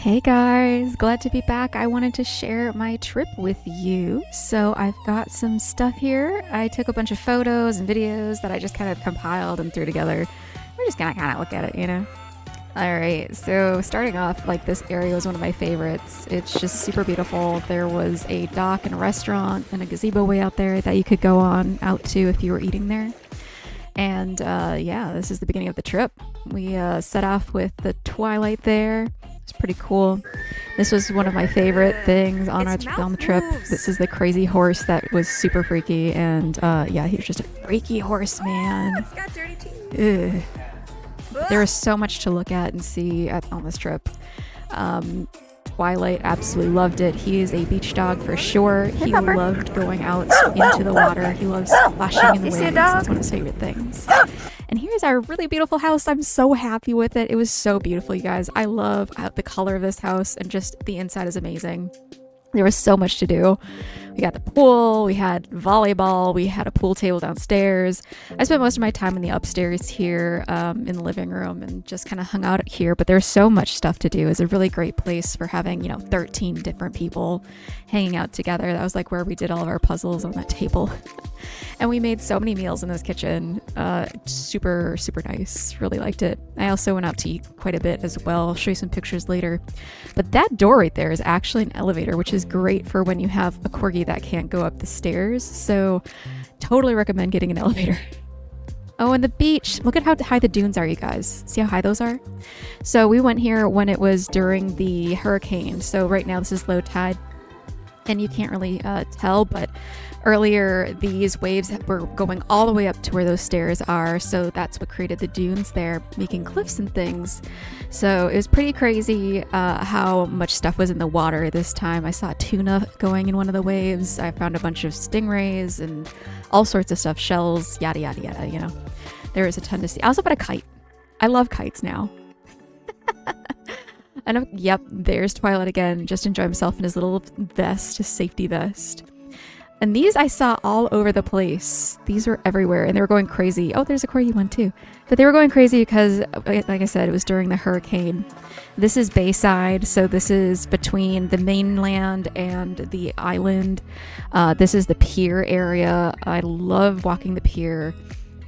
Hey guys, glad to be back. I wanted to share my trip with you. So I've got some stuff here. I took a bunch of photos and videos that I just kind of compiled and threw together. We're just gonna kind of look at it, you know? All right, so starting off, like this area was one of my favorites. It's just super beautiful. There was a dock and a restaurant and a gazebo way out there that you could go on out to if you were eating there. And yeah, this is the beginning of the trip. We set off with the twilight there. It's pretty cool. This was one of my favorite things on the trip. This is the crazy horse that was super freaky, and yeah, he was just a freaky horse, man. It's got dirty teeth. There was so much to look at and see on this trip. Twilight absolutely loved it. He is a beach dog for sure. He loved going out into the water. He loves splashing in the waves. That's one of his favorite things. And here's our really beautiful house. I'm so happy with it. It was so beautiful, you guys. I love the color of this house, and just the inside is amazing. There was so much to do. We got the pool, we had volleyball, we had a pool table downstairs. I spent most of my time in the upstairs here in the living room and just kind of hung out here, but there's so much stuff to do. It's a really great place for having, 13 different people hanging out together. That was like where we did all of our puzzles on that table. And we made so many meals in this kitchen. Super, super nice. Really liked it. I also went out to eat quite a bit as well. I'll show you some pictures later. But that door right there is actually an elevator, which is great for when you have a corgi that can't go up the stairs. So totally recommend getting an elevator. Oh, and the beach. Look at how high the dunes are, you guys. See how high those are? So we went here when it was during the hurricane. So right now this is low tide, and you can't really tell, but earlier these waves were going all the way up to where those stairs are, so that's what created the dunes there, making cliffs and things. So it was pretty crazy how much stuff was in the water this time. I saw tuna going in one of the waves. I found a bunch of stingrays and all sorts of stuff, shells, yada yada yada. There was a ton to see. I also bought a kite. I love kites now. And yep, there's Twilight again, just enjoying himself in his little vest, his safety vest. And these I saw all over the place. These were everywhere, and they were going crazy. Oh, there's a corgi one too. But they were going crazy because, like I said, it was during the hurricane. This is Bayside, so this is between the mainland and the island. This is the pier area. I love walking the pier.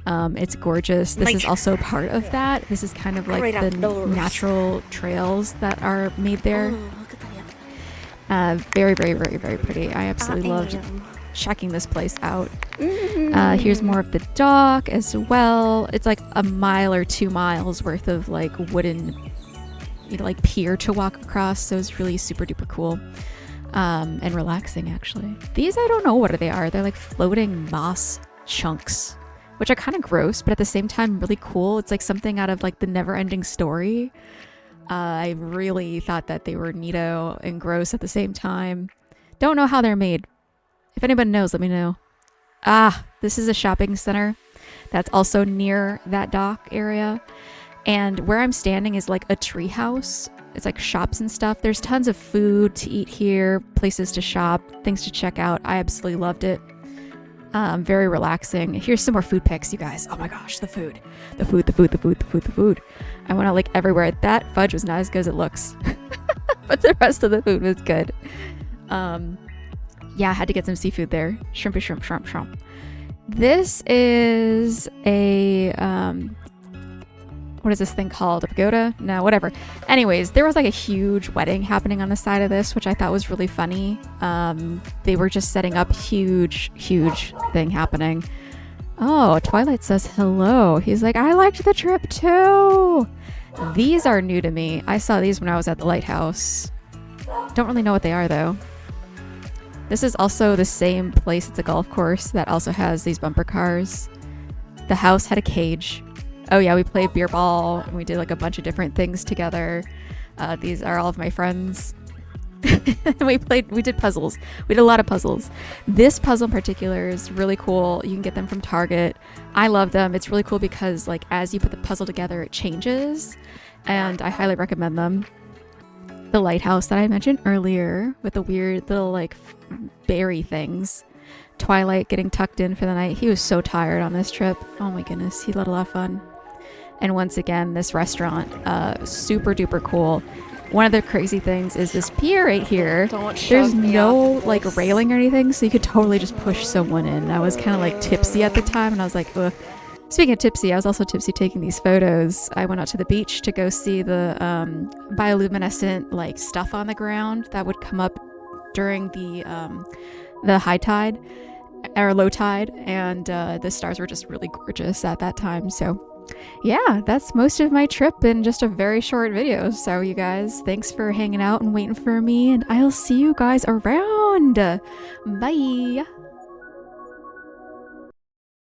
It's gorgeous. This is also part of that. This is kind of like the natural trails that are made there. Very, very, very, very pretty. I absolutely loved checking this place out. Here's more of the dock as well. It's like a mile or 2 miles worth of like wooden, like pier to walk across. So it's really super duper cool. And relaxing actually. These, I don't know what they are. They're like floating moss chunks, which are kind of gross, but at the same time really cool. It's like something out of like the Never-Ending Story. I really thought that they were neato and gross at the same time. Don't know how they're made. If anybody knows, let me know. This is a shopping center that's also near that dock area. And where I'm standing is like a tree house. It's like shops and stuff. There's tons of food to eat here, places to shop, things to check out. I absolutely loved it. Very relaxing. Here's some more food pics, you guys. Oh my gosh, the food. The food. I went out like everywhere. That fudge was not as good as it looks. But the rest of the food was good. Yeah, I had to get some seafood there. Shrimp. This is a, what is this thing called? A pagoda? No, whatever. Anyways, there was like a huge wedding happening on the side of this, which I thought was really funny. They were just setting up huge thing happening. Oh, Twilight says hello. He's like, I liked the trip too. These are new to me. I saw these when I was at the lighthouse. Don't really know what they are though. This is also the same place. It's a golf course that also has these bumper cars. The house had a cage. Oh yeah, we played beer ball and we did like a bunch of different things together. These are all of my friends. we did puzzles. We did a lot of puzzles. This puzzle in particular is really cool. You can get them from Target. I love them. It's really cool because like as you put the puzzle together, it changes, and I highly recommend them. The lighthouse that I mentioned earlier with the weird little like berry things. Twilight getting tucked in for the night. He was so tired on this trip. Oh my goodness, he had a lot of fun. And once again, this restaurant, super duper cool. One of the crazy things is this pier right here. Don't shove There's me no off like this. railing or anything, so you could totally just push someone in. I was kind of like tipsy at the time, and I was like, ugh. Speaking of tipsy, I was also tipsy taking these photos. I went out to the beach to go see the bioluminescent like stuff on the ground that would come up during the high tide or low tide, and the stars were just really gorgeous at that time. So yeah, that's most of my trip in just a very short video. So you guys, thanks for hanging out and waiting for me, and I'll see you guys around. Bye.